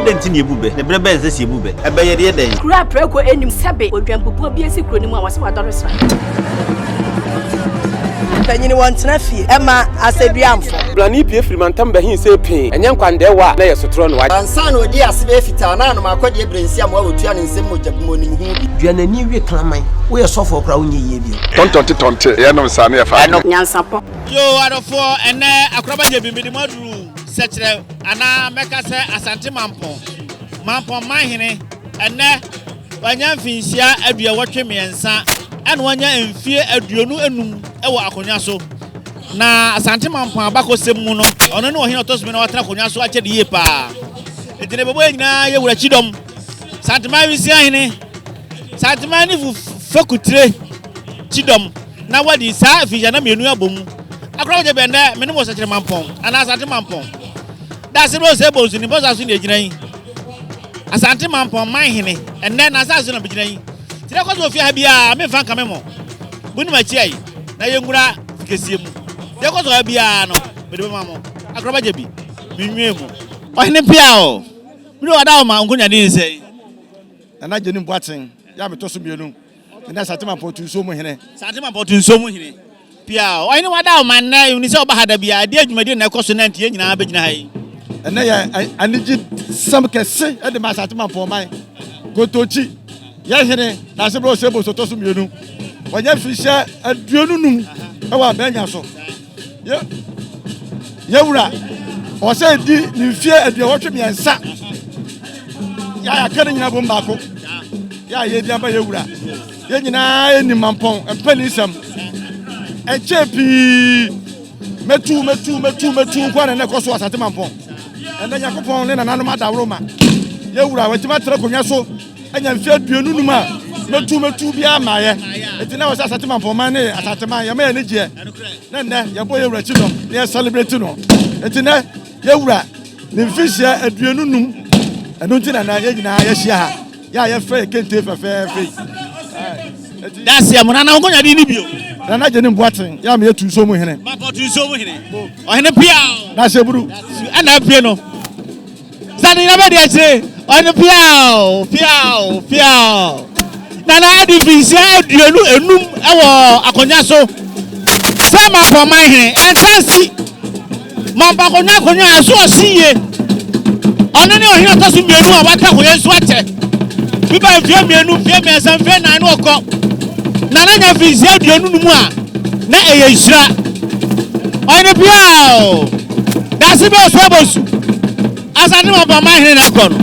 adenti ne ebube ne brebe nse si ebube ebe ye de den kura preko enim sebe odwampopo bi esi kuro ni mu a wase wadore sra Panyini wantena fie ema aseduamfo blani pie frimantam bahin se pin enye nkwandewa na yesotro no wa ansa no di asebe fita na no makode ebrensi am wa otua ne nsem mojabmo nim hu duanani wie klaman wo yesofo okra wo nyeye bi tonte ye no sane ya fa NYANSAPO yo adofo ene akraba je bibidi maduru sekire ana meka se asante mampon mahene ene wanya mfinsia adua wotwe miensa ene wanya mfie aduonu enum ewo akonya so na asante mampon abakosem mu no ono ne ohine otosome na watena akonya so ache de ye pa etine bebo nyina ye wura chidom santima wisi ahine santima ni fakutire chidom na wadi sa afija na menu abom akra je bende mene mo sekire mampon ana asante mampon Daasebre se Bonsu ni bosa so ne ginan asante mampon mahene enne na sa so na biginan tire ko so fi ha bia me fan kamemo buni ma chiai na yengura fikesiem de ko so ha bia no me de mamo akra je bi minwe mu ohine pia o mi wada o ma nkonya din sei na je ni boaten ya me to so mienu na asante mampon tu so mu hene asante mampon tu so mu hene pia ohine wada o man na ni se o ba hada bia de adwumade na ko so na ntie nyina be gina hai ene ya aniji sam kese e de asante mampon mai gotochi ya hene Daasebre se Bonsu to so mienu wanya fisha aduonu num e wa benya so ye wura Osei di ni fie aduo wotwe miensa ya kene nyina bom baako ya ye di aba ye wura ye nyina eni mampon empenisam echepi metu kwa na koso asante mampon enda yakopon le na nanu adawro ma ye wura watima tra konwa so anya mfie aduonu num a metu bia maye etina wasa asante mampon ma ne asante ma ya ma ne je na nne ya boye wura chi no ne celebrate no etina ye wura ne mfisia aduonu num eno ntina na ye nyina ya hia ha ya ye fe kente fe dasi amuna na ngonya di ni bio na je ni boaten ya me yetu so mu hene mampon tu so mu hene ohene pia Daasebre ana pia no sani na be de che ohene pia na adi finsia aduonu enum ewo akonya so se mampon mahene entansi mampa konya aso osiye ono ne ohina to so mienu a wata koye so ache biba fie mienu fie mesa fie na no ko na nya finsia aduonu numu a na eye hira ono bia Daasebre se Bonsu asante mampon mahene na ko no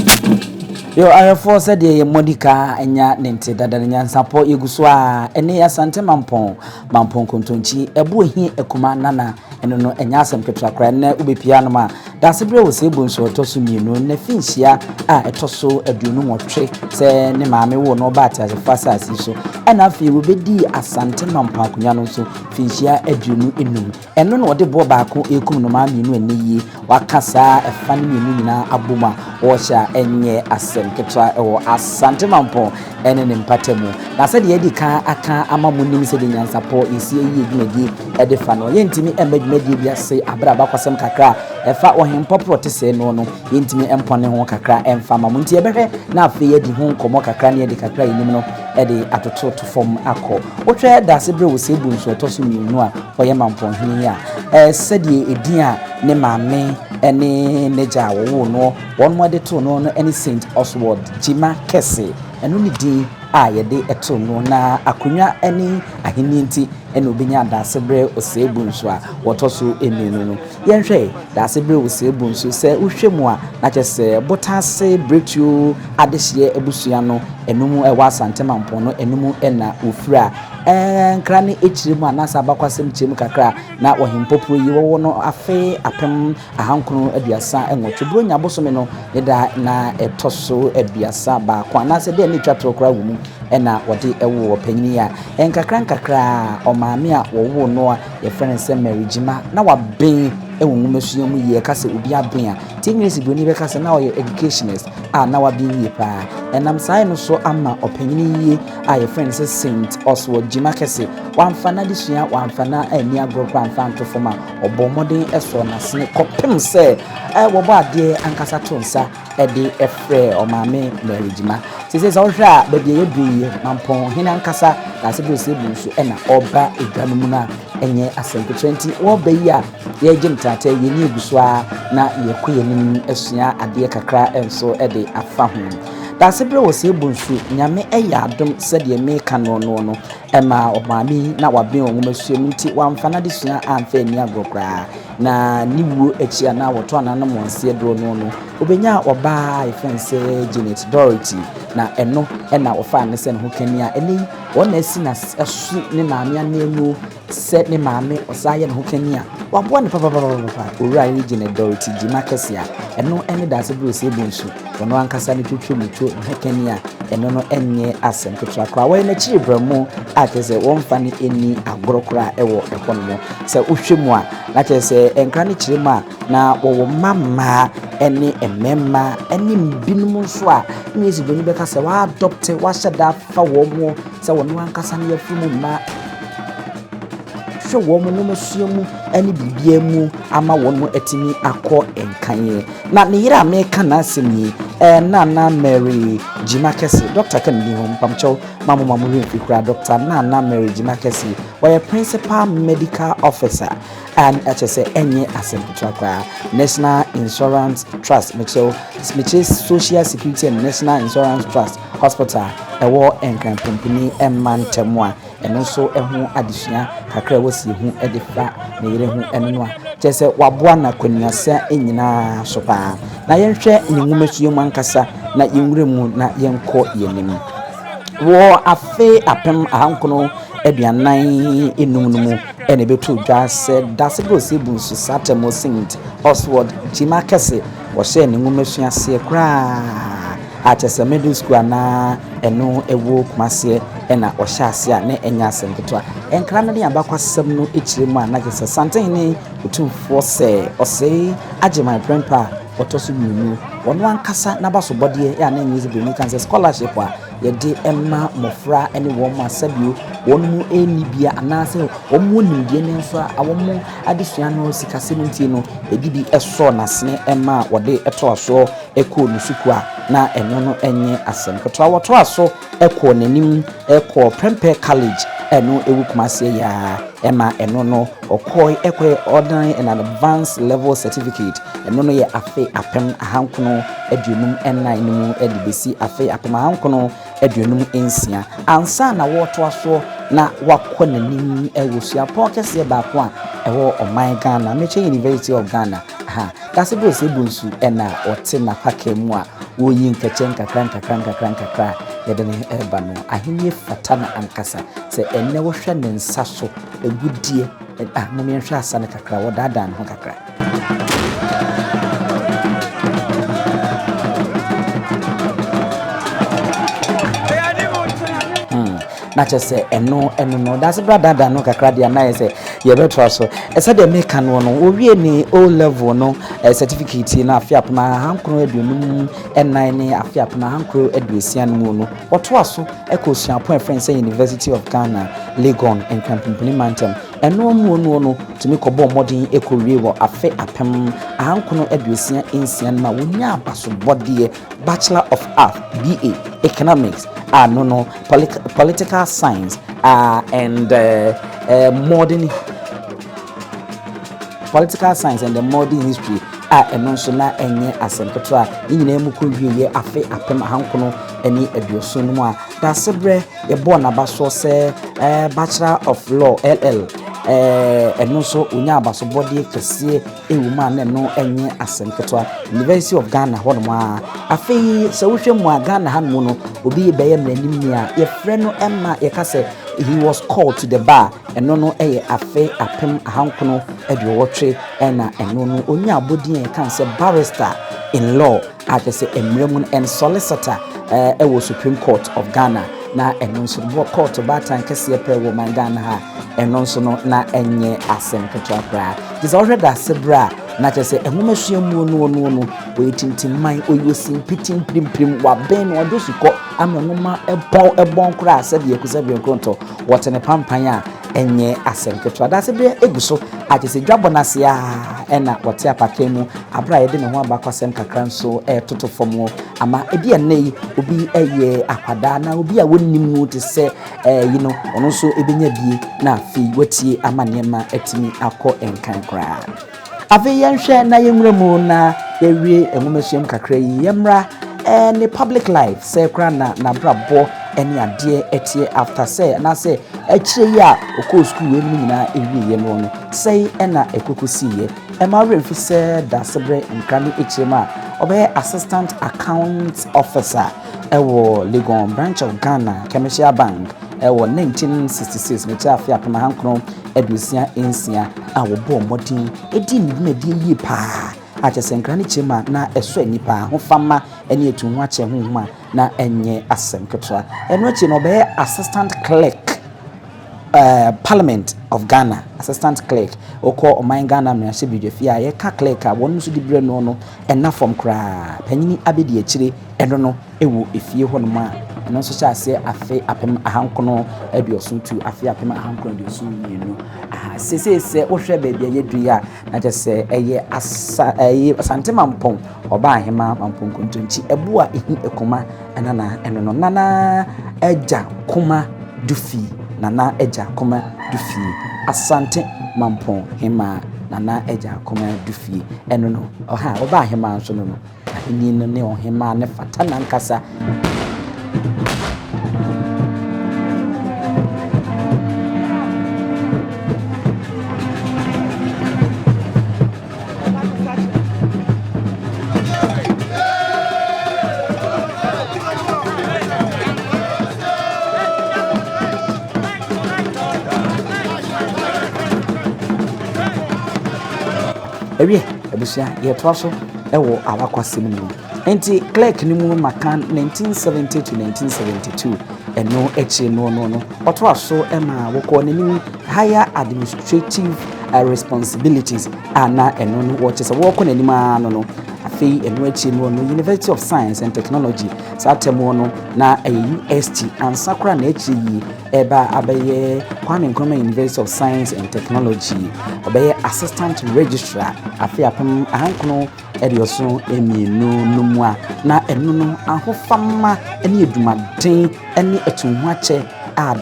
yo ayefo said ye modika enya nente dada NYANSAPO yeguso a ene asante mampon kontonchi ebu hi ekuma nana eno no enya asem ketra kra na ubepia no ma Daasebre wo se Bonsu otoso mienu na finhia a etoso aduonu nwotwe se ne maame wo no ba ta fasa asiso ana afi wo bedi asante mampon akunya no so finhia aduonu enum eno no de bo baako ekum no ma mienu eniyi wakasa efane mienu nyina aboma wo sha enye asem ketra ewo asante mampon ene ne mpatemu na se de yedi ka aka amamu nim se de NYANSAPO esi eyi edwumadi ede fa no yentimi emedwumadi bia se abra bakwasem kakra efa ohempo protese no yentimi empone ho kakra emfa mamu nti ebehwe na afi yedi ho nkomo kakra ne yedi kakra yinim no ede atoto to fom akọ wotwe Daasebre wo se Bonsu otoso mienu a foye Mamponghene a se de edin a ne maame ene neja wo no won mo de to no any Saint Oswald Jima Kese eno ni din a yede eto no na akonya ene ahini nti ene obenya Daasebre ose Bonsu a wotoso emenu no yenhwe Daasebre ose Bonsu se uhwemu a na kyese botase bretu adehye ebusua no enum ewa asante mampon no enum ena ofura nkra ne echirimu anasa abakwasem chemu kakra na ohimpopo yi wo no afe apem ahankunu aduasa enwotwe bro nya bosome no da na etoso aduasa ba kwa na se de ne twatro kra wumu ena wode ewo panyini a nkakra o maame a wo no a ye friend se Marijima na wa ben ewo ngumesuo mu ye kase obi aben a tingresi boni be kase na oye educationist a na wa bin ye pa enam sai no so ama opanyini ye a ye friend se Saint Oswald Jima Kese wamfana disua wamfana ani agro amfa ntofoma obomodin eso na sene kopem se wo ba ade ankasa tonsa ede efre o maame Marijima sese so hwe a ba bia yebi Mamponghene ankasa Daasebre ose Bonsu ena oba edwanumu na enye Asante 20 wo ba yi a ye gimtata ye ni eguso a na ye koyenim asua ade kakra enso ede afa ho Daasebre ose Bonsu nyame eya adom sede me kano no ema obami na waben onwomasuam nti wamfana de sua amfa ni agrokra na niwo echi na woto anana monse dro no obenya oba ifense Janet Dorothy na eno na ofa ne se ho kania eni wona si na asu ne maame anemu se ne maame osaye ne ho kania wabo ne papa owura Janet Dorothy jima kesia eno ene Daasebre ose Bonsu wono ankasa ne twetwe mucho ho kania eno no enye Asante kra wa na chiribramu akese wonfa ne eni agrokra ewo ekono se ohwemu a na kese enkra ne chirima na wo mama ene emema ene mbinum nso a nyesi boni beka se wa adopt wa shada fa wo mo se wono ankasa ne yafumu ma hwe wo mo no masuamu ene bibia mu ama wono etimi akọ enkanye na ne yira America na asemi Nana Mary Jimakesi Dr. Kennedy Pamcho Mamu Fikra Dr. Nana Mary Jimakesi was principal medical officer and HSA enye Asante National Insurance Trust Mitchell Social Security and National Insurance Trust Hospital ewo enkan company emmantemwa eno so ehu adisua kakra wasi hu edifa na yire hu enno chese waboa na kwaniasa enyina sopa na yenhwe ni nwumasuo ankasa na yenwuremu na yenko yenim wo afe apem ahankono aduanan enumnumu ene betu dwa se Daasebre ose Bonsu satemo singed Oswald Jimakesi wo hye ni nwumasuo ase kra Achese middle school na eno ewo kumase ena ohyase a ne enya asemketo a enkra no ne abakwasem no echiremu a na kese Asante ni otumfo se Osei agema grandpa otoso minu wono ankasa na baso bode ya na enyi zebe kanse scholarship a yede emma mofra ene wo ma sabio wono mu eni bia anase wo mu nimdie ne nso a wo mu adesua no sikase no ntie no edibi eso na sene emma wode eto aso eko nusuku a na eno no enye asemketo a woto aso eko nanim eko Prempeh College eno ewu kumase ya ema eno no okoi ekwe ordinary and an advanced level certificate eno no ye afe apem ahankono aduonum ennan mu edibesi afe apem ahankono aduonum ensia ansa na woto aso na wakọ nanim ewusua pokese ba ko a ewo oman Ghana Meche University of Ghana Daasebre ose Bonsu ena ote na pakemu a woyi nkache nkakra yedene eba no ahenie fata na ankasa se enne wo hwe ne nsa so egudie mo me hwe asa ne kakra wo dada no kakra na chese eno no Daasebre dada no kakra dia na yese ye beto so ese de meka no wo wie ni O level no certificate na afia pama hankro aduonum ennan ni afia pama hankro aduosia no no woto aso ekosua point friends University of Ghana Legon and Company Mantam eno mu no tumi kobo modern ekowie wo afe apem hankro aduosia ensia na wonya abaso bode Bachelor of Arts BA Economics political science and modern political science and the modern history eno so na enye asempeto a nyina mu ko wiye afe apem ahankono eni aduoso no a Daasebre ye bo na baso se Bachelor of Law LL eno so onya abaso body kese ewuma na no enye asempeto a University of Ghana hono a afe se wo hwemu a Ghana hanu no obi beye mnanim ni a ye frɛ no emma ye kase he was called to the bar eno no afe apem ahankono aduowotwe ena eno no onya abodin kan se barrister in law at the emremu and solicitor ewo Supreme Court of Ghana na eno so court ba tan kese pe wo man Ghana ha eno so no na enye asemketo akra this already Daasebre na chese ehumasuamu no wetintimman oyosin pitin prim wa ben no dosuko amenoma ebon kra se de ekusa bi nkonto wotene pampan a enye asem ketwa Daasebre eguso agese dwabonase a ena wote apakemu abra ye de ne ho abakwasem kakra nso toto fomo ama ebi enei obi eye akwada na obi a wonnimu te se ono nso ebenya bie na fi watie amanema etimi akọ enkan kra ave yenhwe na yenwremu na yewie enwomasuam kakra yi yemra ne public life say kra na brabo eni ade etie after say na say ekire ya okọ school we ni nyina ewie ye no say ena ekokosi ye ema remfi say Daasebre nkani echema obey assistant account officer ewo Legon branch of Ghana Commercial Bank ewo 1966 mecha afia pema hankron edusia ensia awo bo modin edi ni dwumadi yi pa achesenkra ni chema na eso anipa ho fama eni etunhu ache honhoma na enye asem ketwa eno achi no be assistant clerk Parliament of Ghana assistant clerk oko oman Ghana me ahye bidwafia ye ka clerk a wonu so dibre no ena form kra panyini abedi akire eno no ewu efie honoma eno so cha ase afe apem ahankono aduosuntu afe apem ahankono aduosun yenu se ohwe bebia yedua na je se eye Asante Mampong oba ahema Mampong kontonchi ebu a ehi ekoma enana eno no nana eja koma dufi nana eja koma dufi Asante Mamponghene nana eja koma dufi eno no oha oba ahema nso no ahini no ne ohema ne fatana nkasa ewie ebusia ye toaso ewo awakwasem no enti clerk ni mu makan 1970 to 1972 eno echi no otoaso ema woko nani higher administrative responsibilities ana eno no wo chese woko nani ma no afi eno echi no University of Science and Technology satemo no na UST ansakra na echi yi eba abaye Kwame Nkrumah University of Science and Technology abaye assistant registrar afi apam ahankono edioso emienu numwa na enu no ahofama ene edumaden ene etunhu ache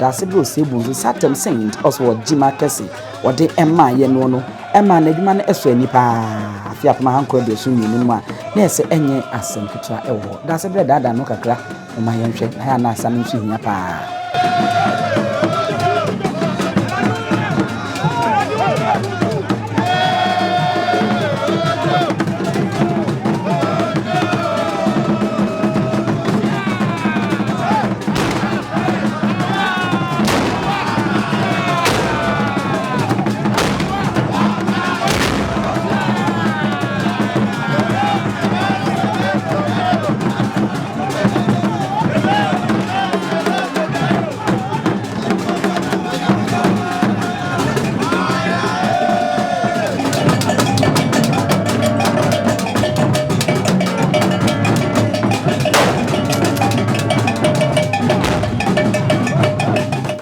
Daasebre osebu satem saint also jima kesi wode emma ye no emma na eduma na eso anipa afi apam ahankono edioso emienu ma na ese enye asem ketwa ewo Daasebre dada no kakra ma yenhwe na na asam nso hia pa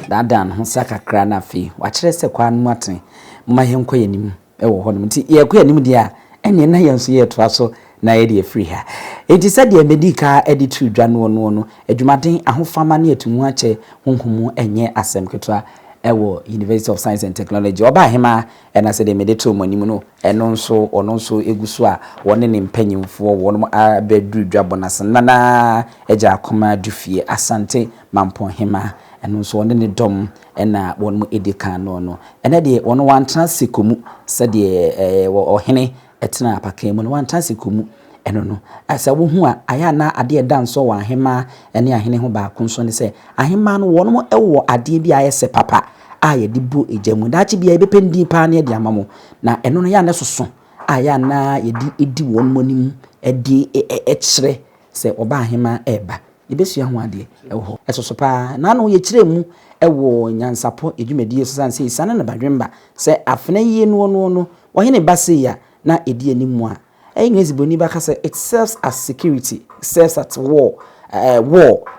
dadan ho saka kra na fi wa kire se kwa anu aten mma henko yanim ewo ho no nti ye ko yanim dia ene na yenso ye toa so na ye de free ha enti se de medika editu dwa no adwumaden ahofama na etumu ache honhomu enye asem ketwa ewo University of Science and Technology oba hema ena se de medito monim no eno nso eguso a wone ne mpanyimfo won abedru dwabonase nana eja akoma dufie Asante Mamponghene eno nso wone ne dom ena won mu edika no ena de won wantran sekomu se de ohene etena apakemu no wantran sekomu eno no asa wo hu a aya na ade danso wa ahema ene ahene ho ba kunso ne se ahema no won mo ewo ade bi ayese papa aye di bu ejamu dachi bia ebependi pa na de amamo na eno no ya ne soso aya na yedi edi won monim edi ekire se oba ahema eba ebesua ho ade ewo esoso pa na no ye kire mu ewo NYANSAPO edwumadi so san se isane na badwemba se afena yie no wo hene base ya na edi animu a English boni baka say it serves as security, serves at war,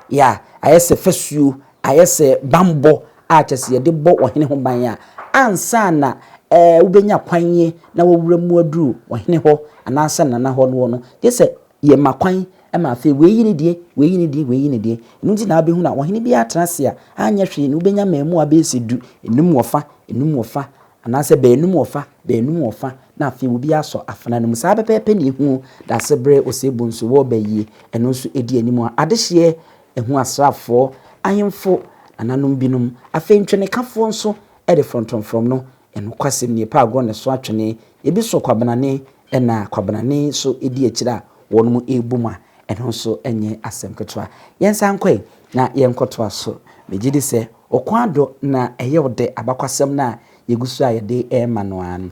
yeah. I say fesuo, I say bambo, a kyese ye de bɔ ohene ho ban a ansa na wobenya kwanye na wowura mu aduru ohene ho anasa nana ho no ye se ye makwan ma afi weyi ne die nti na abehu na ohene bi atrase a anya hwe ne wobenya mamu abesi du enum wofa anase beenum wofa na afi obi aso afana no musa pepepe ne hu Daasebre Osei Bonsu wo bayi eno so edi animu adehye ehu asrafo ahemfo ananom binum afi ntwene kafo nso e de from no eno kwasem ne pa agro ne so atwene ebi so kwabanane na kwabanane so edi akira wonum ebuma eno so enye asem ketwa yensa nkwe na yenkoto aso megidi se okwado na eye ode abakwasem na yegusu ayede emanoan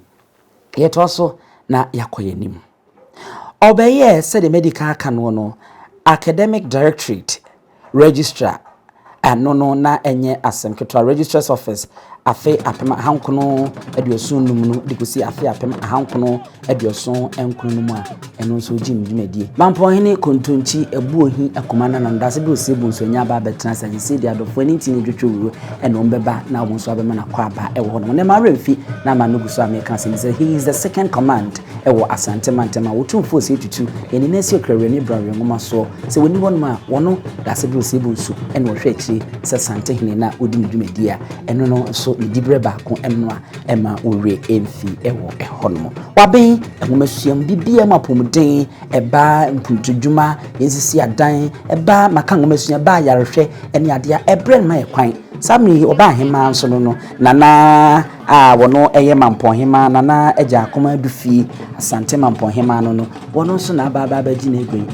yeto so na yakoyenim obeye said the medical kanono academic directorate registrar no na enye asem ketwa registrar's office afi apem ahankono aduosun num no dikosi afi apem ahankono aduosun enkunu num a eno nso jimdimedie Mamponghene kontonchi ebuohi akomana na Daasebre Osei Bonsu nya ba betena sagisi dia dofo ni ntini dwetwuru eno mbeba na wonso abema na kwa ba ewo no ne maremfi na manuguso American say he is the second command ewo Asante mantema wotumfo Osei tutu eni nesi okrawre ni brawe ngoma so se woni wonma wono Daasebre Osei Bonsu eno hwe akiri se Asante hene na odi ndwumedie a eno no so Idibire baako emnoa ema ore emfi ewo ehonmo waben ehomasuam bibia mapomden eba mpuntudwuma yesisi adan eba maka ngomasuam ba yarehwe ene ade a ebre ma ekwan sami oba hema nso no nana wono eye Mamponghene nana eja akoma dufi Asante Mamponghene no wono nso na aba di na egwen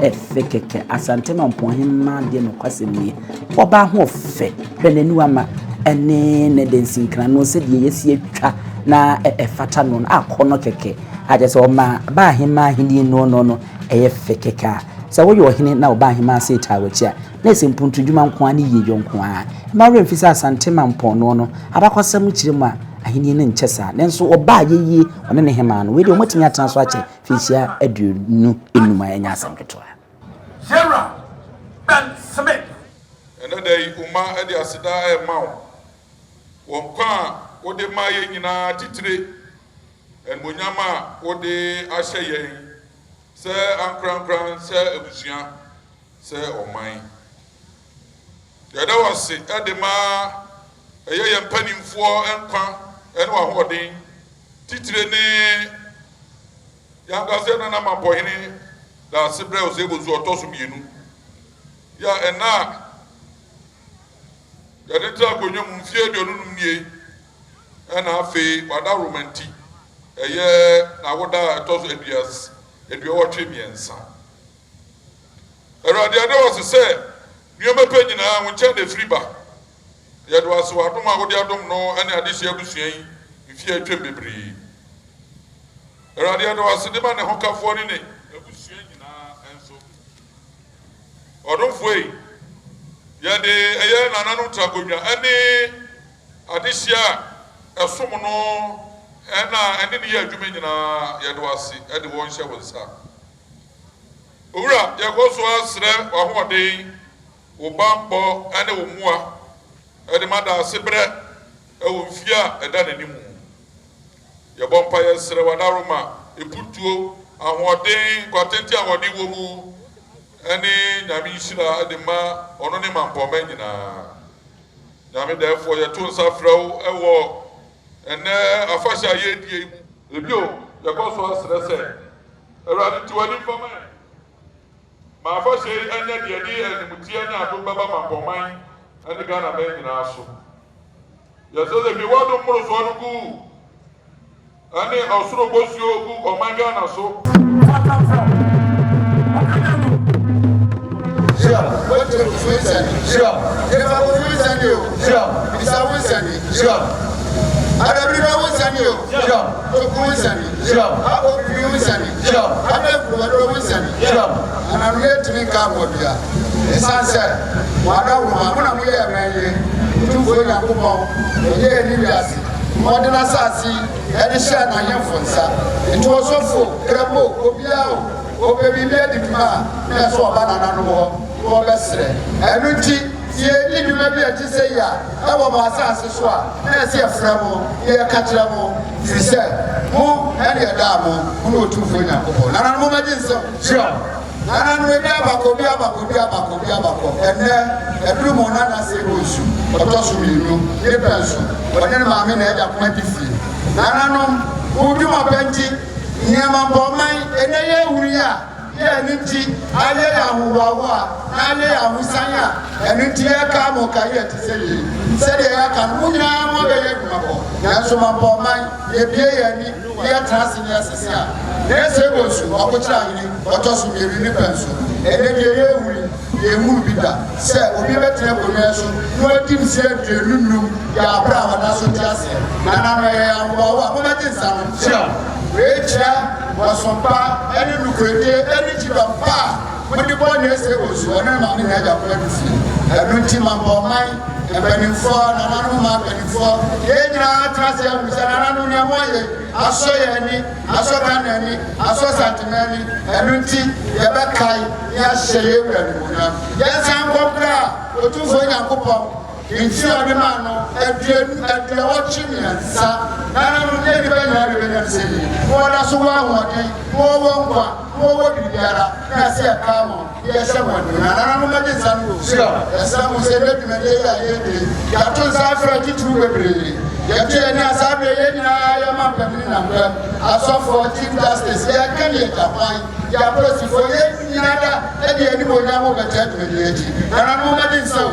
efekeke Asante Mamponghene de no kwasemi oba ho fe hwenenu ama ene ne densinkra no se de yesi atwa na efata no akono keke aje se o ma ba hema hini no eye fekeka se wo yo hene na oba hema se tawachi a na se mpuntu dwuma nko ani ye yonko a ma re mfisa Asante Mampon no abakwasam kiremu a ahini ne nkyesa nenso oba yeye one ne hema no we de omotimi atena so ache fisia aduonu enuma enya asamketwa Jera Ben Smith ene dai uma ade asida e mawo wonka wode maye nyina titire en monyama wode ahye yen se ankran se abusua se oman yada wase ade ma eye yempanimfo enkwa ene wa hoden titire ne yanga se na Mamponghene Daasebre Osei Bonsu otoso bienu ya ena yade tra konyo mfie aduonu nie ena afi wada romanti eye na woda etoso eduowotwe miensa erade ade wose se nioma panyina wonche de friba yade wase wadom a wode adom no ene adehye abusuan mfie atwem bebre erade ade wase de ma ne hokafo ni ne abusuan nyina enso odom foi yade eye nananu tragodwa ene adehye esom no ena ene ne ya adwuma nyina yade wase ede won hye wonsa owura yakoso asre wahode obambo ene omua ede ma Daasebre ewo mfia eda nanimu yebompa yesre wadaroma eputuo ahoden kwatenti ahode wo mu ene nyame nhira ede ma ono ne Mamponghene nyina nyame defo yeto nsafrawo ewo ene afasha yedie mu ebio yakoso asre se erade tuwani fama ma afasha ene de animutia na adom baba Mamponghene ene Ghana be nyina so yeseze bi wado muro so anugu ene osuro Bonsu ogu omanga na so sure what you say sure if I will send you sure if I will send you sure Abibirem will send you sure to send you sure how will you send you sure Abibirem will send you sure and I'm here to make up with you the sunset wada wona mo ye menye tumfo yakopon ye ni wiase modena sasi ede hye na yemfo nsa nto osofo krebo obiao obebi bi edima na so oba na no ho wo besre enu ti sie ni dwuma bi a ti sɛ ya ɛwɔ mo asase so a na ɛsɛ yɛfrɛ mo yɛka kyerɛ mo firi sɛ mo ɛne ɛda mo mo na ɔtumfoɔ nyankopɔn nana no momagye nsɛm sure nana no ebi abakɔ ɛnɛ ɛduru mo nana sɛ Bonsu ɔtɔ so mmienu ne pɛ nso ɔne ne maame na ɛda koma di fie nana no mo dwuma pɛnti nneɛma mbɔman ɛnɛ yɛ wuri a yɛ ne nti ayɛ yɛ ahohoahoa na ayɛ yɛ ahosan a ɛno nti yɛka mo ka yɛ te sɛ yie sɛdeɛ yɛaka no mo nyinaa mo bɛyɛ adwumabɔ nanso mampɔman yɛbie yɛ ani yɛtena ase ne yɛsese a na ɛsɛ Bonsu ɔkokyerɛ ahene ɔtɔ so mmienu ne pɛ nso ɛnɛ deɛ yɛwuri yɛmuru bi da sɛ obi bɛtena akonnwa so na wadi msie aduonu nnum yɛ abrɛ a wɔda so te aseɛ nana no ɛyɛ ahohoahoa mobɛgye nsa no weekyerɛ wɔsompa ɛne nukurede ɛne gyibampa a mode bɔ ne ɛsɛ Bonsu ɔne maame na agya kora no fie ɛno nti mampɔman mpanimfoɔ nananom ma mpanimfoɔ yɛn nyinaa tena sɛ ahu sɛ nananom nneɛma ɔyɛ asɔ yɛn ani asɔ Ghana ani asɔ Santema ani ɛno nti yɛbɛkae yɛahyɛ yɛ wura animuonyam yɛnsan nkɔ kora a ɔtumfoɔ Nyankopɔn nti ɔde ma no aduawɔtwe mmiɛnsa nananom yɛ nipa nyinaa de bɛnya sɛ yi wɔda so wɔ ahoɔden wɔwɔ nkwa wɔwɔ biribiara na ɛsɛ yɛka mo yɛhyɛ mo anim nananom bɛgye nsa no yɛsɛ mo sɛ bɛdwumadie yɛ a yɛde yɛato nsa afrɛ titiri bebree yɛto yɛ ne asaberɛ yɛ nyinaa yɛma mpanin nambrɛ asɔfoɔ chief justice yɛka ne yɛgyapan yɛapolisifoɔ yɛ nyinaa da ɛde animuonyam mo bɛkyɛ dwumadie akyi nananom bɛgye nsa o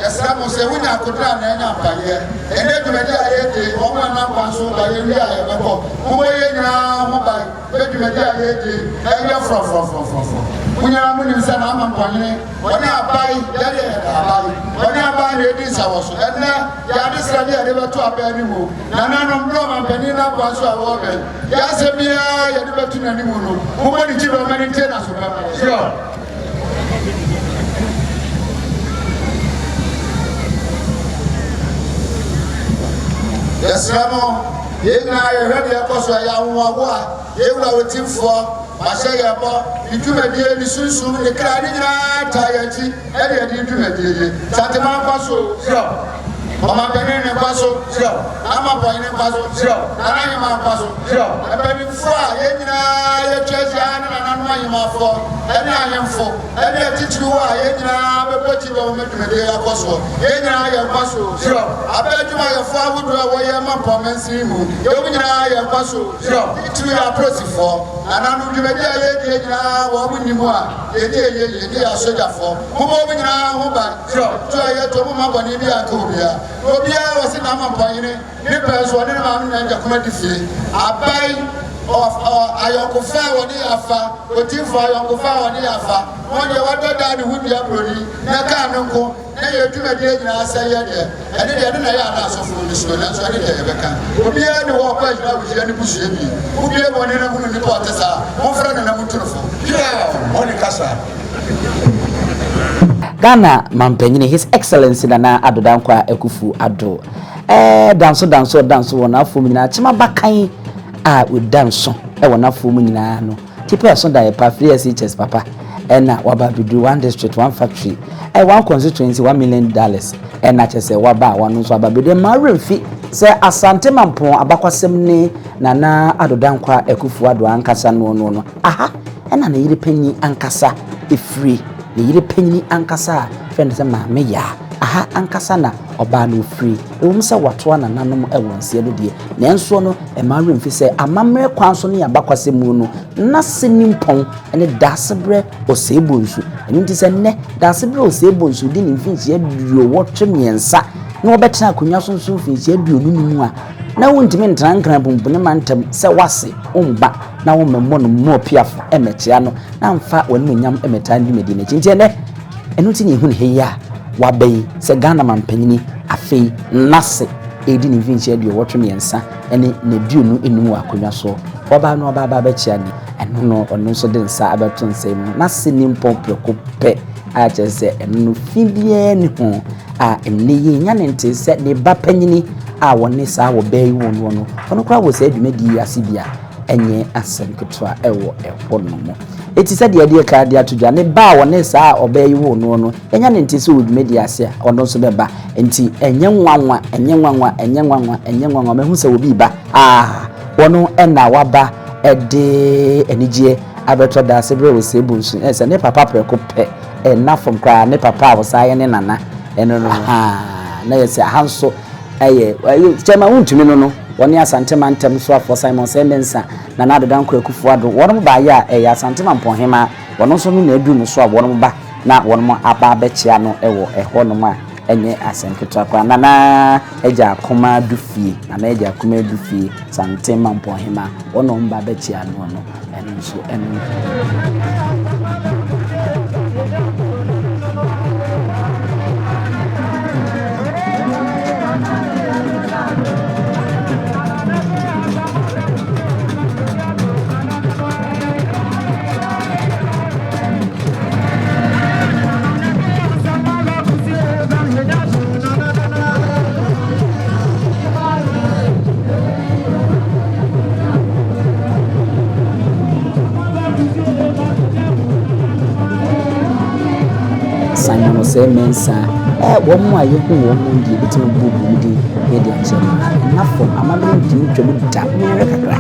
yɛsɛ mo sɛ wonya akotra na ɛnya mpayɛ ɛnɛ dwumadie a yɛde ɔmo ɛnam kwan so ba yɛwie a yɛbɛkɔ mobɔ yɛ nyinaa mo ba bɛdwumadie a yɛde ɛyɛ frɔfrɔfrɔfrɔfrɔ munyara mu nim sɛ na Mamponghene ɔne abae yɛde yɛda abae ɔne abae na ɛdi nsa wɔ so ɛnɛ yɛade sra de yɛde bɛto abɛɛ ne mu nananom berɛ ɔmampanin no aboa so a wɔbɛn yɛasɛ biara yɛde bɛto n'anim no mobɔ ne kyi bɛma ne ntie na so bɛma yɛsrɛ mo yɛn nyinaa yɛhwɛ deɛ ɛkɔ so ɛyɛ ahohoahoa yɛwura wɔtimfoɔ mahyɛ yɛ bɔ ne dwumadie ne sunsum ne kra ne nyinaa taa yɛ akyi ɛde yɛde dwumadie yɛ Santema nkɔ so ɔmampanin ne nkɔ so Mamponghene nkɔ so nanahema nkɔ so mpanimfoɔ a yɛn nyinaa yɛtwa ahyia ne nananom ahemafoɔ ɛne ahemfo ɛne atitiri hɔ a yɛn nyinaa bɛbɔ akyi bɛ wɔma dwumadie akɔ soɔ yɛn nyinaa yɛnkɔ so abɛadwumayɛfoɔ ahodoɔ a wɔyɛ mampɔmansin mu yɛwɔ nyinaa yɛnkɔ so titiri yɛ apolisifoɔ nananom dwumadie a yɛdie nyinaa wɔ mo nim a yɛde yɛ asogyafoɔ mobɔ mo nyinaa ho ban to a yɛtɔ mo ma bɔne bi anka obiara wɔ se na Mamponghene ne pɛ so ɔne ne maame na agya koma di fie abae ayɔnkofa a wɔde yɛ afa otimfoɔ ayɔnkofa a wɔde yɛ afa wɔn deɛ wɔdɔdaa ne ho dua buroni na kaa ne nko na yɛ dwumadie nyinaa sɛ yɛ deɛ ɛne deɛ ɛne na yɛ ana asɔfoɔ no so nanso ɛne deɛ yɛbɛka obiara ne wɔ ɔkɔ agyina abusua ne busua bi wobie bɔne no mu no nipa ɔte saa momfrɛ no na motorofo ɔne kasa Ghana Mamponghene His Excellency Nana Adodankwa Ekufu Ado danso wɔ n'afɔ mu nyinaa kyema bakan a wodanso wɔ n'afɔ mu nyinaa no tipa so da pa free SHS papa ɛna waba bidu one district one factory one constituency $1 million ɛna kyɛ sɛ waba wano nso aba bidu ma remfi sɛ Asante Mampon abakwasɛm ne Nana Adodankwa Ekufu Ado ankasa no aha ɛna na yiri panyi ankasa efiri ne yiri panyi ankasa friend sɛ ma me ya aha ankasa na oba no free ewum sɛ watoa na nanom ɛwonse no de nanso no ɛma remfi sɛ amamre kwan so ne yabakwasɛ mu no na senimpon ne Daasebre Osei Bonsu ɛno nti sɛ ne Daasebre Osei Bonsu di ne mfinchi aduo wɔtwe miensa na obetena akonya so nso mfinchi aduo no mu a na wontimi ntrankran bumbune mantem sɛ wase umba na wo memmo no mo piafo emetia no na mfa wonu nyam emeta ndi medine nti ne ɛno nti ne hu ne heya wabai se Ghana Mamponghene afei nase edi ne vinci aduo wɔtwe miensa ɛne na duo no enum akonya so oba no oba ba bɛkyia ni ɛno no ɔno nso de nsa abeto nsɛm no na senim pɔmpreko pɛ a kyerɛ sɛ ɛno no fibie ne ho a ɛne yɛ nya ne nte sɛ ne ba panyini a wɔne saa wɔ bɛyi wɔn no ɔno kora wɔ sɛ adwumadi ase bia ɛnyɛ asɛm ketewa ɛwɔ ɛhɔ no mo eti said the idea card to Jane ba won sa obey you no enya ne ntese wo dwumadi ase a ono so beba enti enye nwanwa mehu se obi ba wono na waba ede enigye abeto Daasebre Osei Bonsu ese ne papa preko pe na from kra ne papa wo sa ye ne nana eno no na yesi hanso chema wuntumi no woni Asante mantem so afo Simon Semensa na na dodan kwa kufu ado wono ba ya Asante Mamponghene wono so no na edu no so a wono ba na wono aba bechia no ewo eho no ma enye asenketwa kwa na eja akoma dufie na eja akoma dufie Asante Mamponghene wono mba bechia no eno so eno Simon Semensa wo mo aye hu wo mo ndi bitim bubu ndi e di ache na fo amado ndi twemu da mere kakra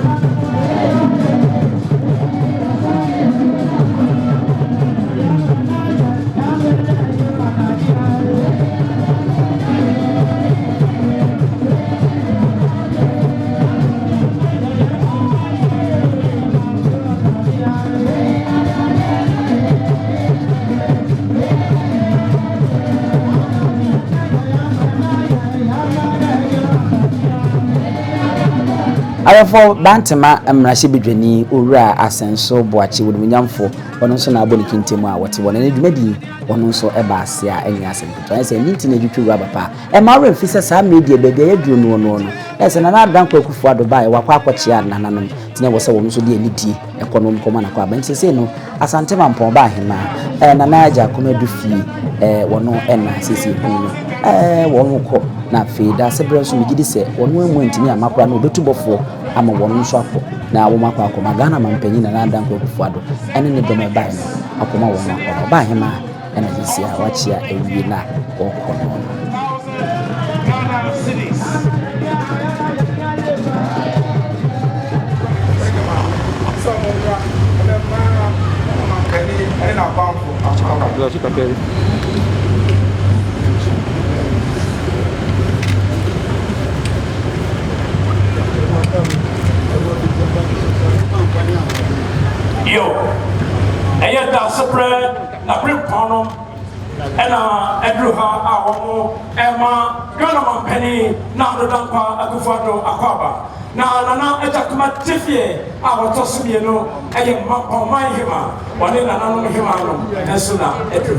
Ayefo bantema amrahye bidwani owura asenso boachi wodumunyamfo wono nso na aboni kintemu a wote wono ne dwumadi wono nso eba ase a enya asempeto ese ninti na dwitwu abapa ma we mfise sa media bebia yaduro no ese na adan kwa kufu ado ba wakwa akochia nananom tine wo se wono nso de anidi ekonom koma na kwa banche se no Asante Mampon ba hema na aja koma dufie wono na sisi hunu wono ko na fe Daasebre so migidi se wono emu ntini amakora na obetubofo ama wono nso akọ na wo makwa akoma Ghana mampanyi na adan kwa kufu ado ene ne dome ba no akoma wono akọ ba hema na sisi a wachia ewie na okono Yo, aya Daasebre na bripono ena edruha awomo ema Ghana mampani na dodankwa akufado akwaba na etakuma tifie awotosumie no eye Mamponghene woni nana no hema no enso na edru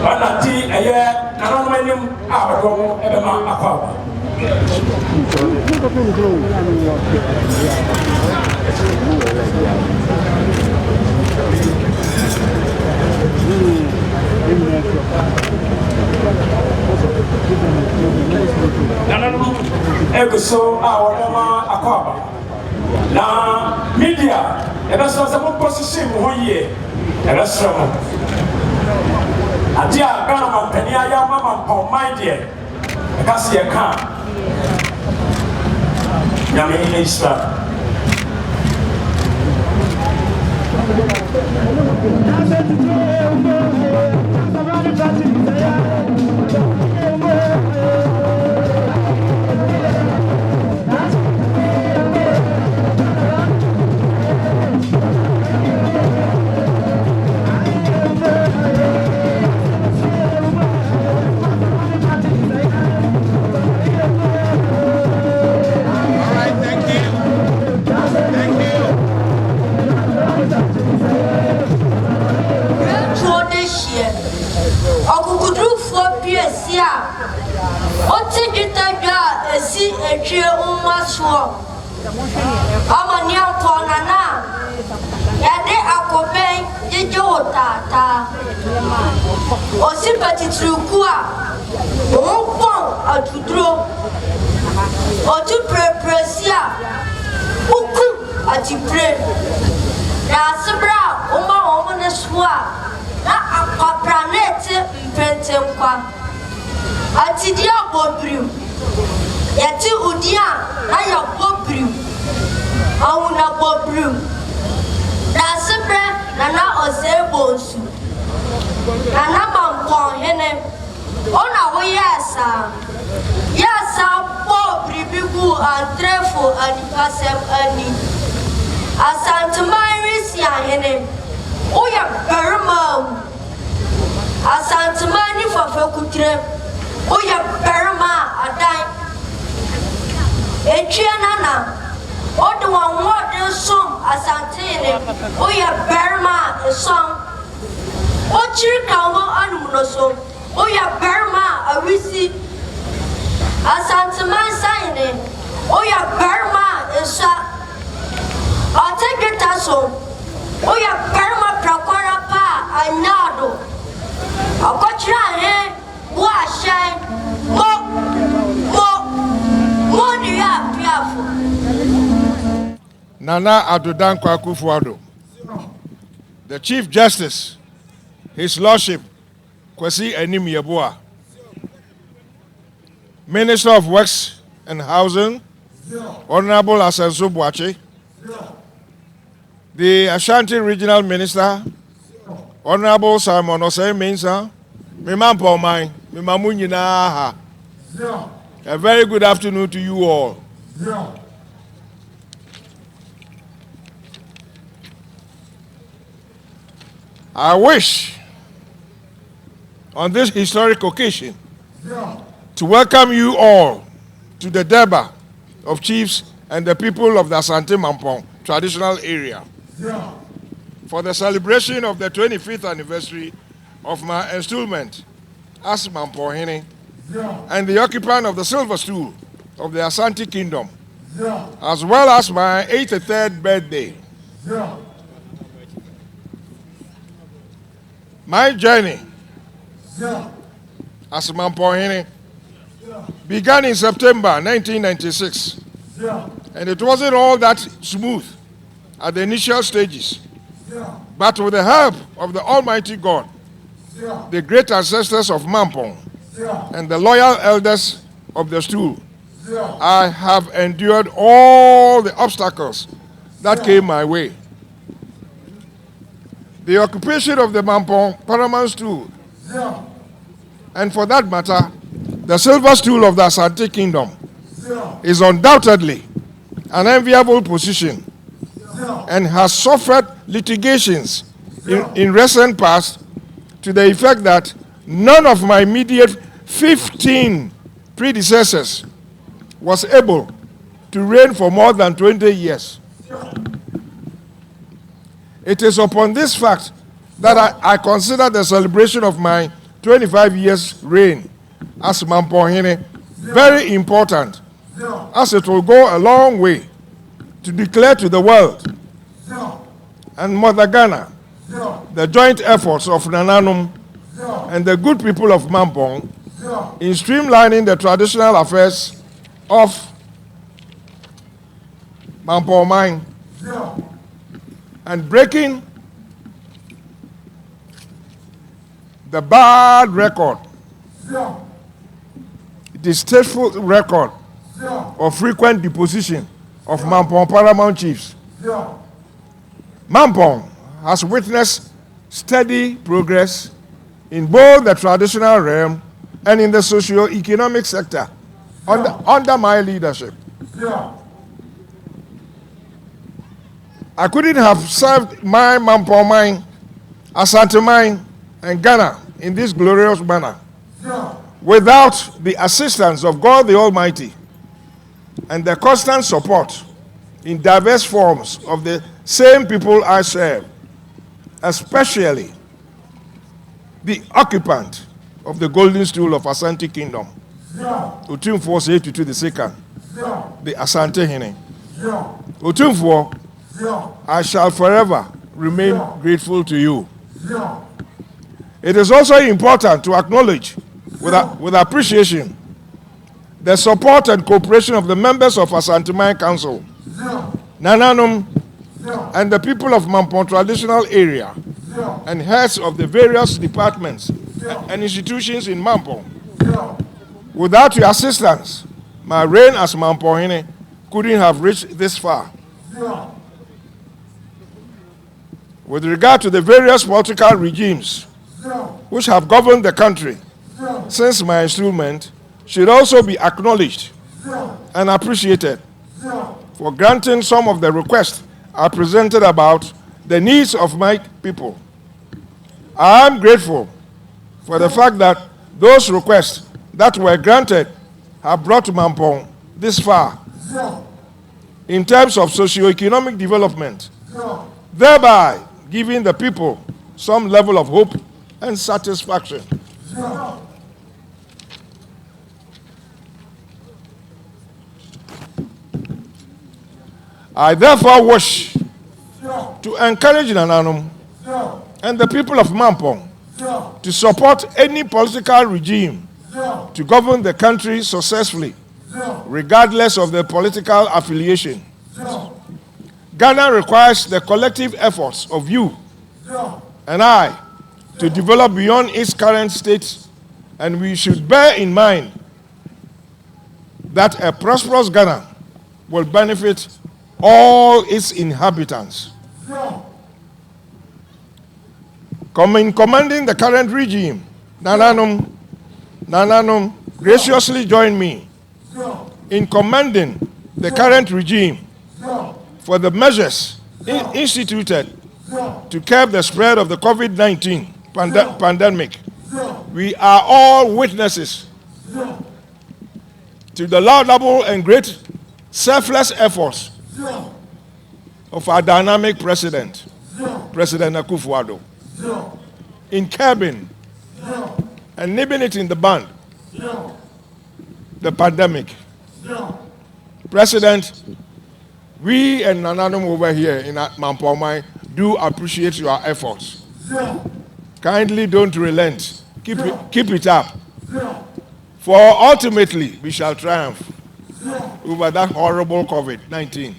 wana ti eye nana no manim awodomo ebema akwaba Eguso awodoma akwaba na media ebeso se mo position mo hoye ebeso mo adia Ghana mampani aya Mamponghene ekasi eka nyame Isra Etwe umwaso amani atona na yade akoben jeje otata osipati trukua onpon atudro otu prepresia uku atipre Daasebre Neswa, a planet Pentemqua. Atidia Bobrim. Yeti Udia, I am Bobrim. Auna Bobrim. Daasebre Nana Osei Bonsu. Nana Mamponghene. Ona we yes, Bobri Bigu and Trefo and Pasem Annie. Asante Marisia Hene. Oya Berma. Asante Mani for Fokutre. Oya Berma Adai. Echianana. Odo one word song Asante. Oya Berma a song. Ochirikawo Anumunoso. Oya Berma a wisi. Asante Man signing. Oya Berma a sa. I'll take it as so. Oya Berma Prakwara pa Anado. I'll got your hand. Wash Mo do you have Nana Adodan Kwakufuado, the Chief Justice, His Lordship Kwesi Enim Yeboah, Minister of Works and Housing, Honorable Asenso Boache, the Ashanti Regional Minister, Honorable Simon Osei Mensa, Mamponghene, Mamunyina. A very good afternoon to you all. I wish on this historic occasion to welcome you all to the Deba of Chiefs and the people of the Asante Mampong traditional area for the celebration of the 25th anniversary of my enstoolment as Mamponghene and the occupant of the silver stool of the Asante Kingdom, as well as my 83rd birthday. My journey as Mamponghene began in September 1996, and it wasn't all that smooth at the initial stages, but with the help of the Almighty God, the great ancestors of Mampong, and the loyal elders of the stool, I have endured all the obstacles that came my way. The occupation of the Mampong paramount stool, and for that matter, the silver stool of the Asante Kingdom, is undoubtedly an enviable position and has suffered litigations in recent past to the effect that none of my immediate 15 predecessors was able to reign for more than 20 years. It is upon this fact that I consider the celebration of my 25 years reign as Mamponghene very important, as it will go a long way to declare to the world and Mother Ghana the joint efforts of Nananum and the good people of Mampong in streamlining the traditional affairs of Mamponghene and breaking the bad record, distasteful record of frequent deposition of Mampong paramount chiefs. Mampong has witnessed steady progress in both the traditional realm and in the socio-economic sector under my leadership. I couldn't have served my Mamponghene, Asante mine, and Ghana in this glorious manner without the assistance of God the Almighty and the constant support in diverse forms of the same people I serve, especially the occupant of the golden stool of Asante Kingdom, Otumfuo Osei the second, the Asante Hene. Otumfuo, I shall forever remain grateful to you. It is also important to acknowledge with appreciation the support and cooperation of the members of Asante Mine Council, Nananum, and the people of Mampong traditional area and heads of the various departments and institutions in Mampo. Without your assistance, my reign as Mamponghene couldn't have reached this far. With regard to the various political regimes which have governed the country since my enstoolment, should also be acknowledged and appreciated for granting some of the requests I presented about the needs of my people. I am grateful for the fact that those requests that were granted have brought Mampong this far in terms of socio-economic development, thereby giving the people some level of hope and satisfaction. I therefore wish to encourage Nananum and the people of Mampong to support any political regime to govern the country successfully, regardless of their political affiliation. Ghana requires the collective efforts of you and I to develop beyond its current state, and we should bear in mind that a prosperous Ghana will benefit all its inhabitants. Commanding the current regime, Nananum graciously join me in commending the current regime for the measures instituted to curb the spread of the COVID-19 pandemic. We are all witnesses to the laudable and great selfless efforts of our dynamic President Akufo-Addo, in curbing and nibbling it in the bud, the pandemic. President, we and Nananum over here in Mamponghene do appreciate your efforts. Kindly don't relent. Keep it up. For ultimately we shall triumph over that horrible COVID-19.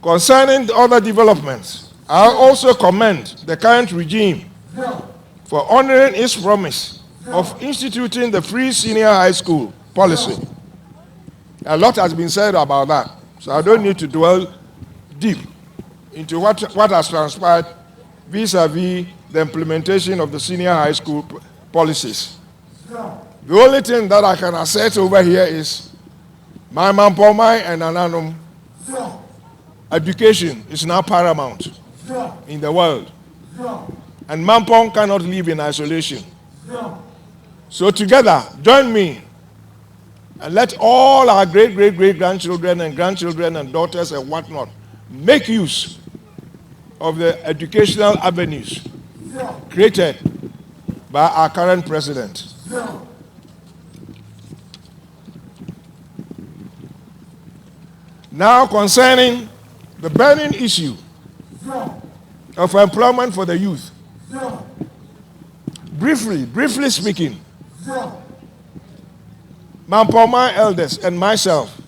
Concerning the other developments, I also commend the current regime for honoring its promise of instituting the free senior high school policy. A lot has been said about that, so I don't need to dwell deep into what has transpired vis-a-vis the implementation of the senior high school policies. The only thing that I can assert over here is my Mamponghene and Nananum, education is now paramount in the world. And Mampong cannot live in isolation. So together, join me and let all our great-great-great-grandchildren and grandchildren and daughters and whatnot make use of the educational avenues created by our current president. Now concerning the burning issue of employment for the youth. Briefly speaking, Mamponghene elders and myself,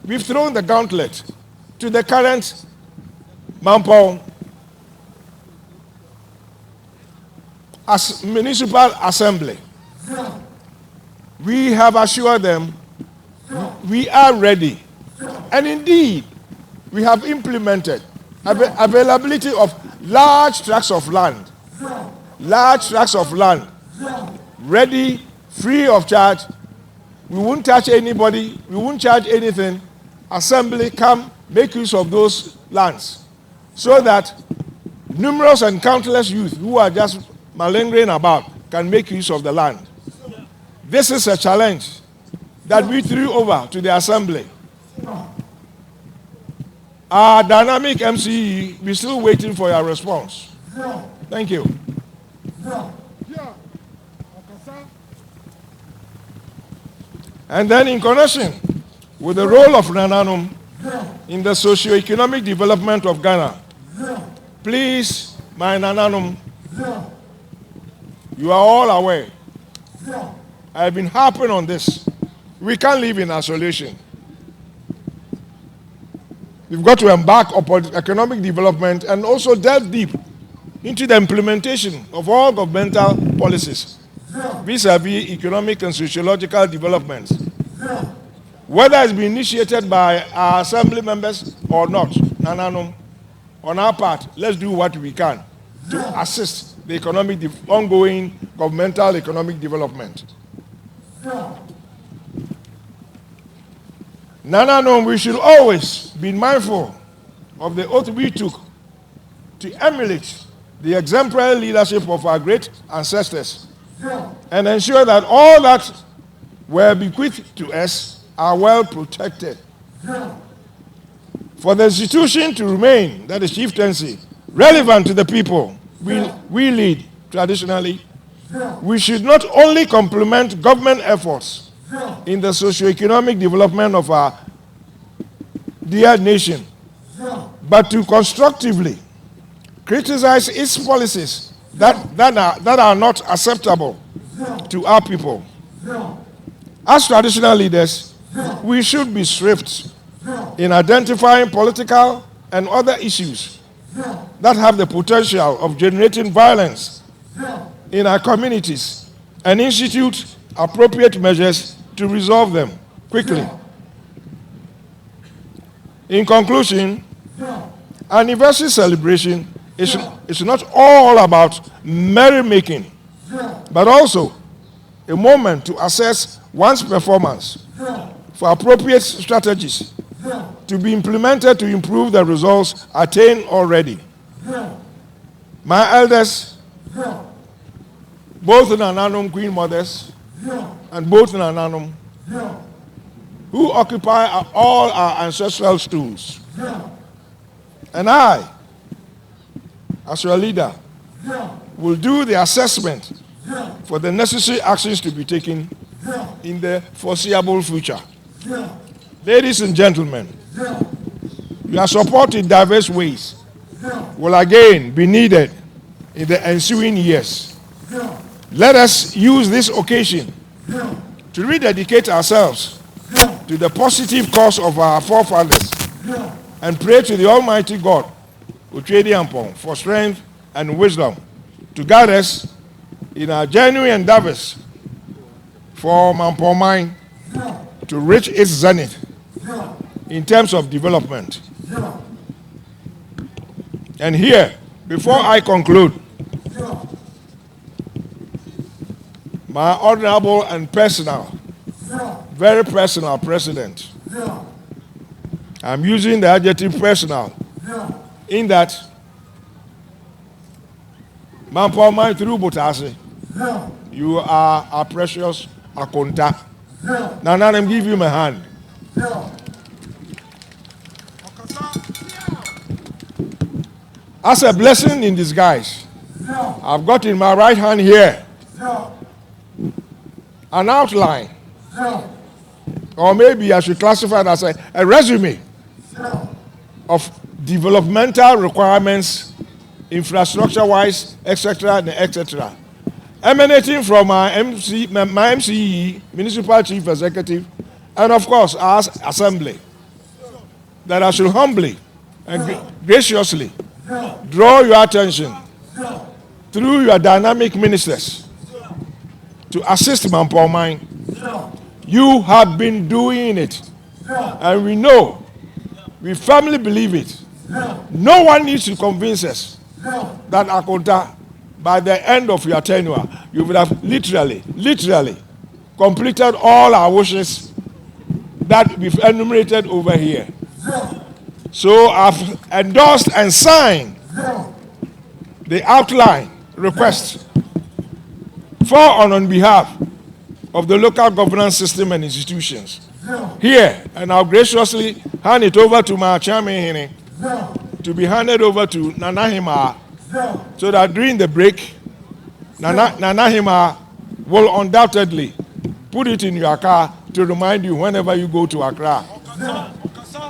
we've thrown the gauntlet to the current Mampong as Municipal Assembly. We have assured them we are ready. And indeed, we have implemented availability of large tracts of land, ready, free of charge. We won't touch anybody, we won't charge anything. Assembly, come make use of those lands so that numerous and countless youth who are just malingering about can make use of the land. This is a challenge that we threw over to the Assembly. Our dynamic MCE, we're still waiting for your response. Thank you. And then in connection with the role of Nananum in the socio-economic development of Ghana, please, my Nananum, you are all aware. I've been harping on this. We can't live in isolation. we've got to embark upon economic development and also delve deep into the implementation of all governmental policies vis-a-vis economic and sociological developments. Whether it's been initiated by our assembly members or not, Nananum, on our part, let's do what we can to assist the ongoing governmental economic development. Nananum, we should always be mindful of the oath we took to emulate the exemplary leadership of our great ancestors and ensure that all that were bequeathed to us are well protected. For the institution to remain, that is chieftaincy, relevant to the people we lead traditionally, we should not only complement government efforts in the socio-economic development of our dear nation, but to constructively criticize its policies that are not acceptable to our people. As traditional leaders, we should be swift in identifying political and other issues that have the potential of generating violence in our communities and institute appropriate measures to resolve them quickly. In conclusion, anniversary celebration is not all about merrymaking, but also a moment to assess one's performance for appropriate strategies to be implemented to improve the results attained already. My elders, both Nananum Queen Mothers and both Nananum, who occupy all our ancestral stools, and I, as your leader, will do the assessment for the necessary actions to be taken in the foreseeable future. Ladies and gentlemen, your support in diverse ways will again be needed in the ensuing years. Let us use this occasion to rededicate ourselves to the positive cause of our forefathers and pray to the Almighty God, Utwediampong, for strength and wisdom to guide us in our genuine endeavors for Mamponghene to reach its zenith in terms of development. And here, before I conclude, my honorable and personal, very personal president, I'm using the adjective personal in that Mamponghene through Botase, you are a precious Akonta. Now let them give you my hand. As a blessing in disguise, I've got in my right hand here an outline, or maybe I should classify it as a resume of developmental requirements, infrastructure-wise, etc., etc., emanating from my MCE, Municipal Chief Executive, and of course, our Assembly, that I should humbly and graciously draw your attention through your dynamic ministers to assist Mamponghene. You have been doing it, and we know, we firmly believe it. No one needs to convince us that Akonta, by the end of your tenure, you would have literally completed all our wishes that we've enumerated over here. So I've endorsed and signed the outline request for and on behalf of the local governance system and institutions here, and I'll graciously hand it over to my chairman to be handed over to Nanahima, so that during the break, Nanahima will undoubtedly put it in your car to remind you whenever you go to Accra.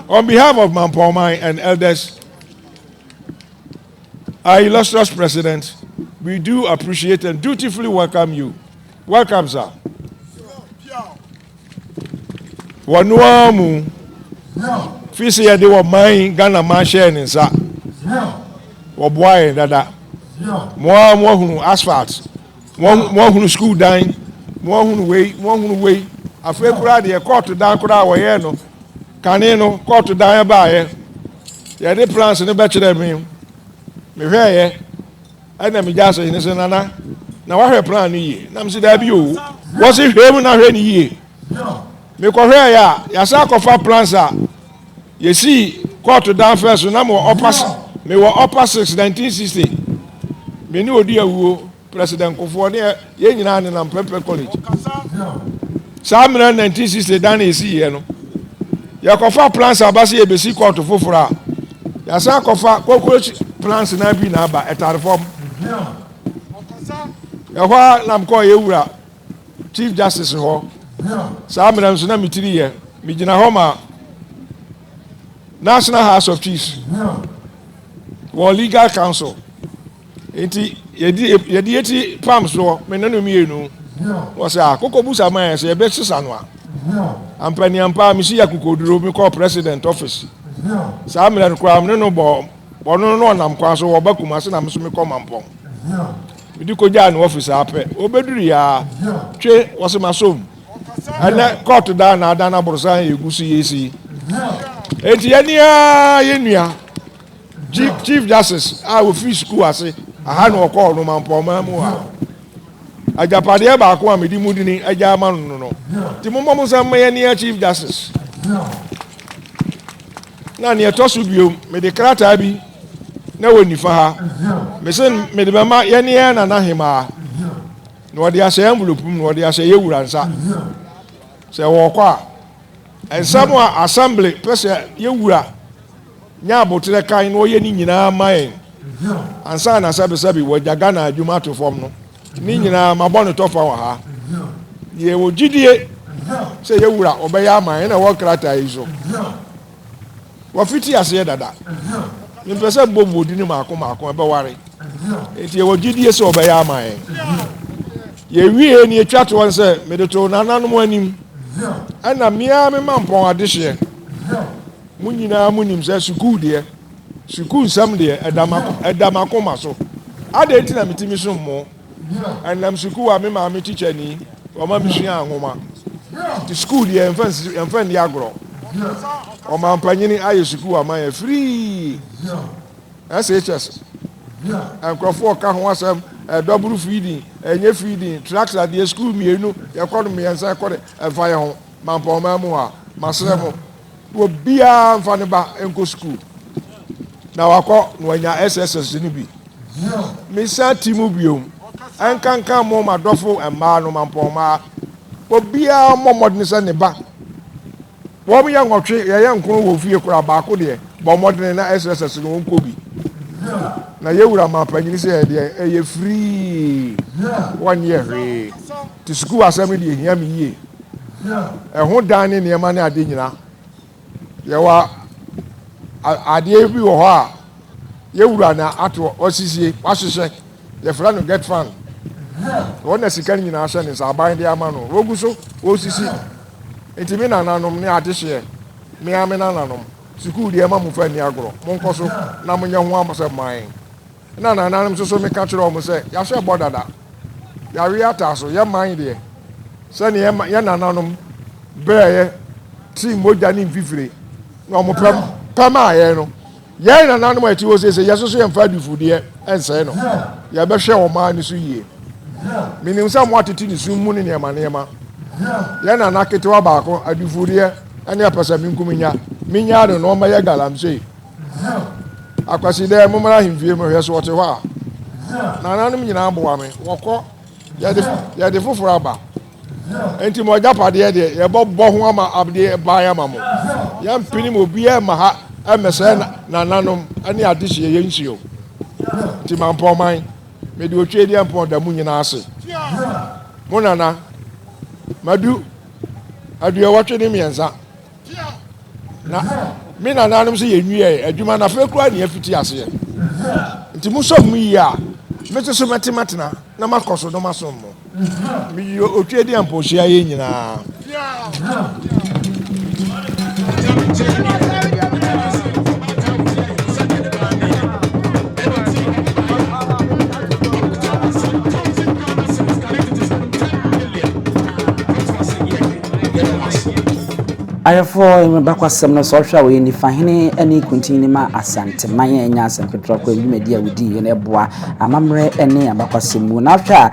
On behalf of Mamponghene and elders, our illustrious president, we do appreciate and dutifully welcome you. Welcome, sir. Wanuamu Fisi ya de wo man Ghana man share ni nsa. Wo boy dada. Mo hunu asphalt. Mo hunu school dan. Mo hunu way. Afa kura de court dan kura wo ye no. Kane no court dan ba ye. Ya de plans ne be kire me. Me hwe ye. Ana me jase ni se nana. Na wa hwe plan ni ye. Na me se da bi o. Wo se hwe mu na hwe ni ye. Me ko hwe ya sa ko fa plans a. Ye see court down first na mo upper 6 1960. Me ni odi awuo president Kofo ne ye nyina ne na Pepe College. Samra 1960 dan e si ye no. Ya ko fa plans abase ye be si court fofora. Ya sa ko fa cockroach plans na bi na ba etare form. Ya kwa nam ko ye wura Chief Justice ho. Samra nso na mitiri ye. Mi gina ho ma National House of Chiefs. Legal Council. Yedi palms so me nanu mienu. Wo say akoko busa man say e be sisa no a. Ampani ampa mi si yakokoduro mi call president office. Sa me no kwa me no bo no nam kwa so wo bakuma se na me so me call Mampong. Mi di ko ja no office ape. Obeduru ya twe wo se masom. Ana court da na da na borsan egusi yesi. Eti yenua Chief Justice I will free school ase aha no call no Mampoma mu a ajapade ba ko amedi mudini aja ma no ti mommo sam yenua Chief Justice na ne to so biom me de krata bi na woni fa ha me sen me de ma yenua na hima no de ase envelope mu no de ase yewura nsa se wo kwa and someone assembly person yewura nya abotre kan no ye ni nyina man ansa na sabe wo Ghana adwuma to form no ni nyina mabɔ no tofa wa ha ye wo gidie se yewura obeya man na wo krata iso wo fiti ase dada ni pese bobo di ni mako ebe ware enti ye wo gidie se obeya man ye wie ni etwa to won se me de to nananum anim ana mia me Mampong adehye munyina munim se sukuu sam de edamako maso ade enti na mitimi so mo anam sukuu a me ma me teacher ni o ma bisua anwoma the school de enfan de agro o ma mpanyini aye sukuu ama ya free SHS ankrofo ka ho asem double feeding enye feeding tracks at the school mienu yakọ me yansa yakọ efa ye ho Mampoma mu a masremo wo bia mfane ba enko school na wakọ no anya SSS ni bi me sa timu biom ankanka mo madofo emma no Mampoma wo bia momodne se ne ba wo me yanwotwe ye yankro wo fie kura ba ko de bo modne na SSS no wonko bi na yewura mapanyini se de eye free 1 year re to school assembly de hia me yie ho dan ne ne ma ne ade nyina ye wa ade bi wo ho a yewura na ato osisi wahwehwe ye fra no get fan wona sika nyina ahye ne saban de ama no rogu so osisi entimi na nanom ne ade hye me ame na nanom school de ma mu fa ni agro monko so na munye ho amse man na nanom so me ka kire o mo se ya hye bodada ya wi ata so ye man de se ne ye nanom breye team moja ni mfifire na o mo pam aye no ye nanom ati wo se ye so ye mfa dufude ense no ya be hwe o man ni so yie minim sa mo atiti ni sun mu ni ne ma ye na nakete wa ba ko adufude ene apasa minkuminya minya do no ma ye galamse akwasi de mo mara himfie mo hwe so wote ho a na nanom nyina aboa me wokọ ya de foforo aba enti mo japade de ye bobbo ho ama abde baaya ma mo ya mpini mo bia ma ha emese na nanom ani adehye ye nsio ti Mampoman me de otwe de ampon da mu nyina ase mo nana madu aduye wotwe ne mienza na me na nanom se ye nwie adwuma na fe kura ne afiti ase nti mu so mu yi a me to so matematena na makoso do maso mo mi otwe de ampon hia ye nyina ayefo bakwasem no so hwa we ni fahene ani kuntini ma asante manye nya asem ketro kwa dwumadi awudi ne eboa amamre ene abakwasem mu na hwa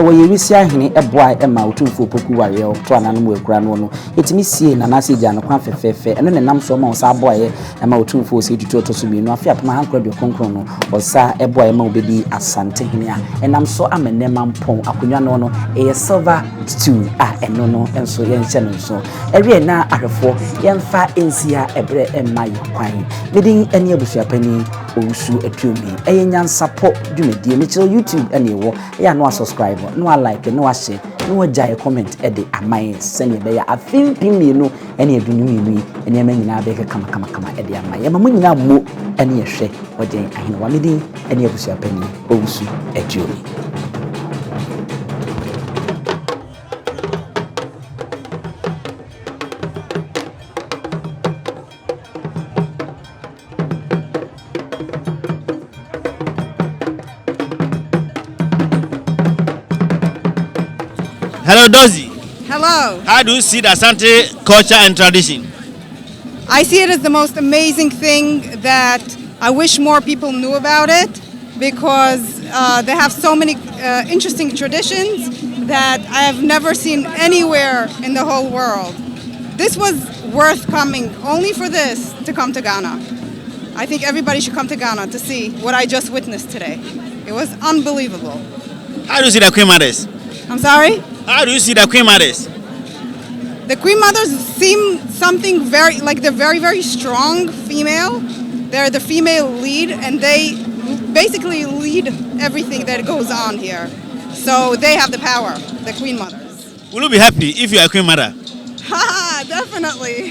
wo yewisi ahene eboa ema otumfo poku ware to ananu mu ekura no etimi sie na na seja no kwa fefefe eno ne nam so ma osa aboa ye ema otumfo se tutu to so mi no afia pama hankra de konkron no osa eboa ema obedi asante hene a enam so amene mampon akonwa no no e silver stew eno no enso ye nche no so ewe na fo yemfa ensia ebre emai kwan medin eni abusua pani Bonsu etuomi NYANSAPO dwumadi me chiro YouTube eni wo ya no subscribe no like no share no jai comment ede amai sene be ya afimpimi no eni edunumi eni amanyina be kama ede amai ya mamanyina mo eni ehwe ojen ahene wa medin eni abusua pani Bonsu etuomi. Hello, Dozie. Hello. How do you see the Asante culture and tradition? I see it as the most amazing thing that I wish more people knew about it because they have so many interesting traditions that I have never seen anywhere in the whole world. This was worth coming only for this to come to Ghana. I think everybody should come to Ghana to see what I just witnessed today. It was unbelievable. How do you see the Queen Mothers? I'm sorry? How do you see the Queen Mothers? The Queen Mothers seem something very, like they're very, very strong female. They're the female lead and they basically lead everything that goes on here. So they have the power, the Queen Mothers. Will you be happy if you are a Queen Mother? Ha, definitely.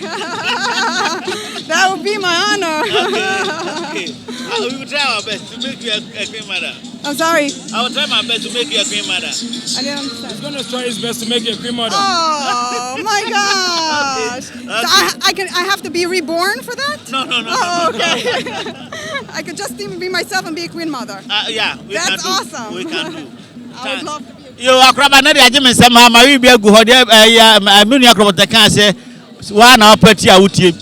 That would be my honor. Okay. We will try our best to make you a Queen Mother. I'm sorry? I will try my best to make you a Queen Mother. I didn't understand. He's going to try his best to make you a Queen Mother. Oh, my gosh. Okay. So I have to be reborn for that? No. Oh, okay. I could just even be myself and be a Queen Mother. Yeah, That's awesome. We can do. I would love to be. Yo, akraba na dia jeme sama ma wi bia gu ho dia ya aminu akraba ta kan se wa na opati a wutie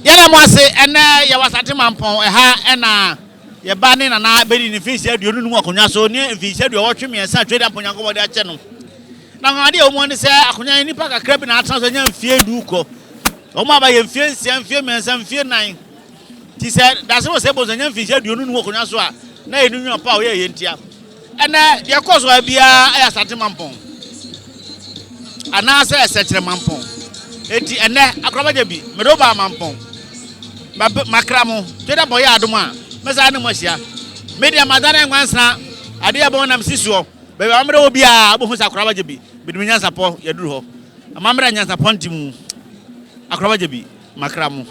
yele mo ase ene ye wasate mampon ha ena ye ba ne na bedi ni fisi aduonu nu akonwa so ne fisi aduo wotwe miensa twede amponyanko bo dia che no na ngade o mo ne se akonwa ni pa kakra bi na atan so nya mfie du ko o ma ba ye mfie nsia mfie miensa mfie nan ti se Daasebre se bo nya fisi aduonu nu akonwa so a na enu nwa pa o ye ntia ene de koso bia Asante mampon ana se sechere mampon eti ene akraba bi medo ba mampon makramo tweda boy adom a mesa ne mosia media madana nwansa ade ya bon nam sisuo be ba mre obi a bo hu sa akraba bi NYANSAPO yaduru ho amamre NYANSAPO ntimu akraba bi makramo